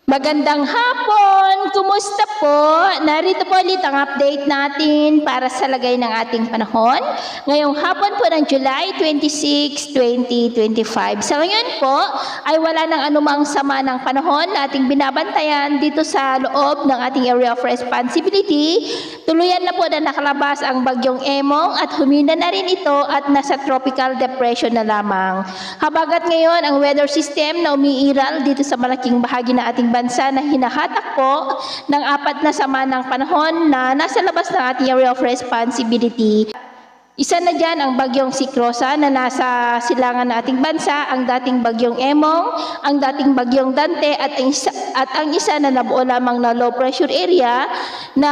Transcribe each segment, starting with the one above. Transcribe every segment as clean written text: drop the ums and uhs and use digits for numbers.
Magandang hapon! Kumusta po? Narito po ulit ang update natin para sa lagay ng ating panahon. Ngayong hapon po ng July 26, 2025. Sa ngayon po ay wala nang anumang sama ng panahon na ating binabantayan dito sa loob ng ating area of responsibility. Tuluyan na po na nakalabas ang bagyong Emong at humina na rin ito at nasa tropical depression na lamang. Habagat ngayon ang weather system na umiiral dito sa malaking bahagi ng ating bansa na hinahatak po ng apat na sama ng panahon na nasa labas ng ating area of responsibility. Isa na dyan ang bagyong Sikrosa na nasa silangan ng ating bansa, ang dating bagyong Emong, ang dating bagyong Dante at ang isa na nabuo lamang na low pressure area na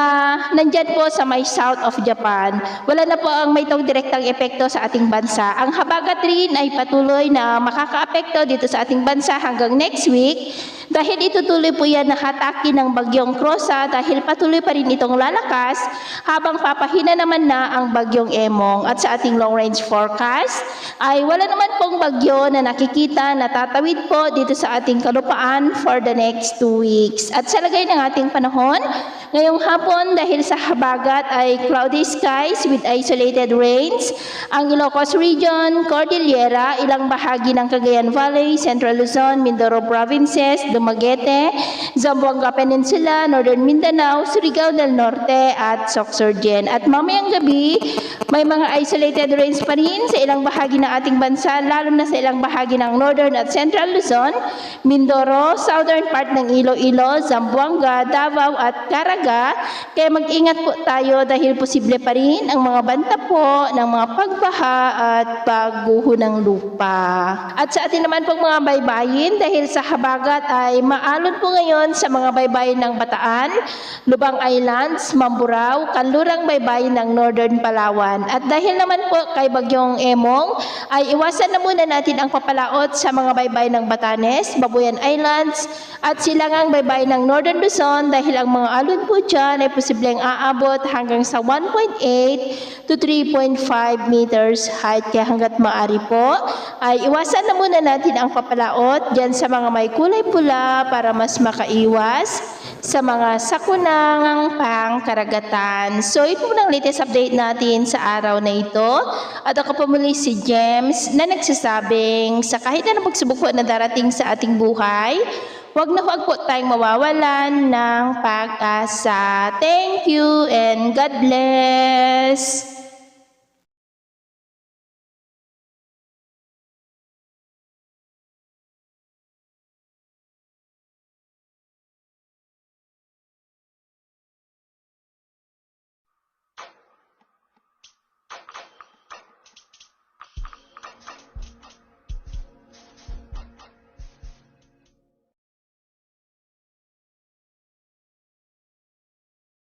nandyan po sa may south of Japan. Wala na po ang may itong direktang epekto sa ating bansa. Ang habagat rin ay patuloy na makakaapekto dito sa ating bansa hanggang next week dahil itutuloy po yan na hataki ng bagyong Krosa dahil patuloy pa rin itong lalakas habang papahina naman na ang bagyong Emong. At sa ating long range forecast ay wala naman pong bagyo na nakikita na tatawid po dito sa ating kalupaan for the next 2 weeks. At sa lagay ng ating panahon, ngayong hapon dahil sa habagat ay cloudy skies with isolated rains, ang Ilocos Region, Cordillera, ilang bahagi ng Cagayan Valley, Central Luzon, Mindoro Provinces, Dumaguete, Zamboanga Peninsula, Northern Mindanao, Surigao del Norte at Sorsogon. At mamayang gabi, may mga isolated rains pa rin sa ilang bahagi ng ating bansa, lalo na sa ilang bahagi ng Northern at Central Luzon, Mindoro, Southern part ng Iloilo, Zamboanga, Davao at Caraga. Kaya mag-ingat po tayo dahil posible pa rin ang mga banta po ng mga pagbaha at pagguho ng lupa. At sa atin naman pong mga baybayin, dahil sa habagat ay maalon po ngayon sa mga baybayin ng Bataan, Lubang Islands, Mamburao, Kanlurang baybayin ng Northern Palawan. At dahil naman po kay bagyong Emong, ay iwasan na muna natin ang papalaot sa mga baybayin ng Batanes, Babuyan Islands, at silangang baybayin ng Northern Luzon dahil ang mga alon po dyan ay posibleng aabot hanggang sa 1.8 to 3.5 meters height. Kaya hanggat maaari po, ay iwasan na muna natin ang papalaot dyan sa mga may kulay pula para mas makaiwas sa mga sakunang pangkaragatan. So, ito muna ang latest update natin sa araw na ito. At ako po muli si James na nagsasabing sa kahit na pagsubok po na darating sa ating buhay, huwag na huwag po tayong mawawalan ng pag-asa. Thank you and God bless!